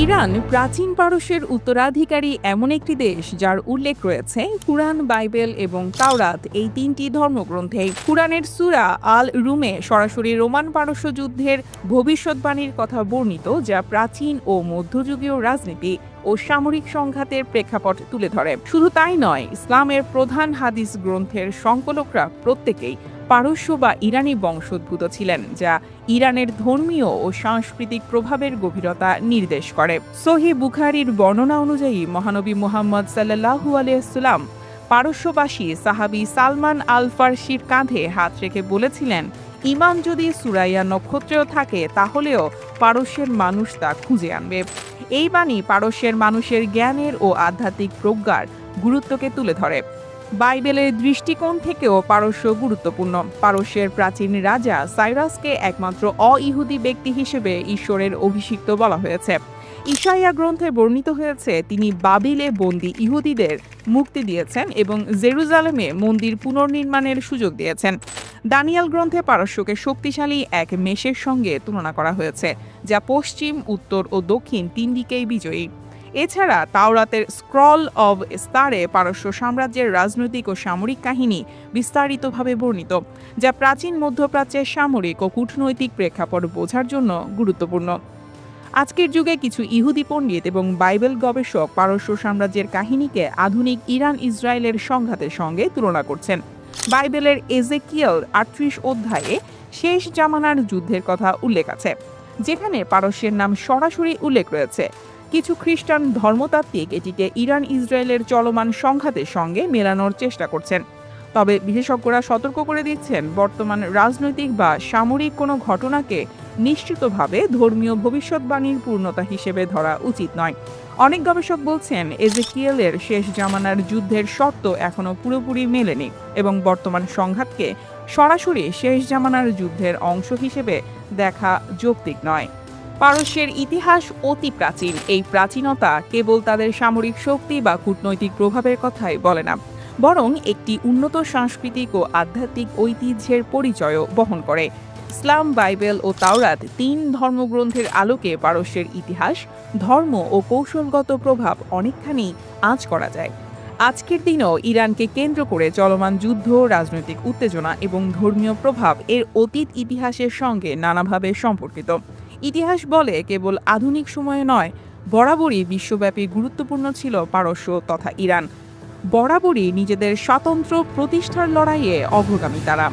Iran প্রাচীন পারস্যের উত্তরাধিকারী এমন একটি দেশ যার উল্লেখ রয়েছে কুরআন, বাইবেল এবং তাওরাত এই তিনটি ধর্মগ্রন্থে। কুরআনের সূরা আল রুমে সরাসরি রোমান পারস্য যুদ্ধের ভবিষ্যৎবাণীর কথা বর্ণিত, যা প্রাচীন ও মধ্যযুগীয় রাজনীতি ও সামরিক সংঘাতের প্রেক্ষাপট তুলে ধরে। শুধু তাই নয়, ইসলামের প্রধান হাদিস গ্রন্থের সংকলকরা প্রত্যেকেই পারস্য বা ইরানি বংশোদ্ভূত ছিলেন, যা ইরানের ধর্মীয় ও সাংস্কৃতিক প্রভাবের গভীরতা নির্দেশ করে। সহিহ বুখারীর বর্ণনা অনুযায়ী মহানবী মুহাম্মদ সাল্লাল্লাহু আলাইহি সাল্লাম পারস্যবাসী সাহাবী সালমান আল ফারসির কাঁধে হাত রেখে বলেছিলেন, ঈমান যদি সুরাইয়া নক্ষত্রেও থাকে তাহলেও পারস্যের মানুষ তা খুঁজে আনবে। এই বাণী পারস্যের মানুষের জ্ঞানের ও আধ্যাত্মিক প্রজ্ঞার গুরুত্বকে তুলে ধরে। বাইবেলের দৃষ্টিকোণ থেকেও পারস্য গুরুত্বপূর্ণ। পারস্যের প্রাচীন রাজা সাইরাসকে একমাত্র অ-ইহুদি ব্যক্তি হিসেবে ঈশ্বরের অভিষিক্ত বলা হয়েছে। ঈশাইয়া গ্রন্থে বর্ণিত হয়েছে তিনি বাবিলে বন্দী ইহুদিদের মুক্তি দিয়েছেন এবং জেরুজালেমে মন্দির পুনর্নির্মাণের সুযোগ দিয়েছেন। দানিয়েল গ্রন্থে পারস্যকে শক্তিশালী এক মেষের সঙ্গে তুলনা করা হয়েছে, যা পশ্চিম, উত্তর ও দক্ষিণ তিন দিকেই বিজয়ী। এছাড়া তাওরাতের স্ক্রল অব স্টারে পারস্য সাম্রাজ্যের রাজনৈতিক ও সামরিক কাহিনী বিস্তারিতভাবে বর্ণিত, যা প্রাচীন মধ্যপ্রাচ্যের সামরিক ও কূটনৈতিক প্রেক্ষাপট বোঝার জন্য গুরুত্বপূর্ণ। আজকের যুগে কিছু ইহুদি পণ্ডিত এবং বাইবেল গবেষক পারস্য সাম্রাজ্যের কাহিনীকে আধুনিক ইরান ইসরায়েলের সংঘাতের সঙ্গে তুলনা করছেন। বাইবেলের এজেকিয়েল ৩৮ অধ্যায়ে শেষ জামানার যুদ্ধের কথা উল্লেখ আছে, যেখানে পারস্যের নাম সরাসরি উল্লেখ রয়েছে। কিছু খ্রিস্টান ধর্মতাত্ত্বিক এটিকে ইরান ইসরায়েলের চলমান সংঘাতের সঙ্গে মেলানোর চেষ্টা করছেন। তবে বিশেষজ্ঞরা সতর্ক করে দিচ্ছেন, বর্তমান রাজনৈতিক বা সামরিক কোনো ঘটনাকে নিশ্চিতভাবে ধর্মীয় ভবিষ্যৎবাণীর পূর্ণতা হিসেবে ধরা উচিত নয়। অনেক গবেষক বলছেন এজেকিয়েলের শেষ জামানার যুদ্ধের শর্ত এখনও পুরোপুরি মেলেনি এবং বর্তমান সংঘাতকে সরাসরি শেষ জামানার যুদ্ধের অংশ হিসেবে দেখা যৌক্তিক নয়। পারস্যের ইতিহাস অতি প্রাচীন। এই প্রাচীনতা কেবল তাদের সামরিক শক্তি বা কূটনৈতিক প্রভাবের কথাই বলে না, বরং একটি উন্নত সাংস্কৃতিক ও আধ্যাত্মিক ঐতিহ্যের পরিচয়ও বহন করে। ইসলাম, বাইবেল ও তাওরাত তিন ধর্মগ্রন্থের আলোকে পারস্যের ইতিহাস, ধর্ম ও কৌশলগত প্রভাব অনেকখানি আঁচ করা যায়। আজকের দিনেও ইরানকে কেন্দ্র করে চলমান যুদ্ধ, রাজনৈতিক উত্তেজনা এবং ধর্মীয় প্রভাব এর অতীত ইতিহাসের সঙ্গে নানাভাবে সম্পর্কিত। ইতিহাস বলে কেবল আধুনিক সময়ে নয়, বরাবরই বিশ্বব্যাপী গুরুত্বপূর্ণ ছিল পারস্য তথা ইরান। বরাবরই নিজেদের স্বাতন্ত্র্য প্রতিষ্ঠার লড়াইয়ে অগ্রগামী তারা।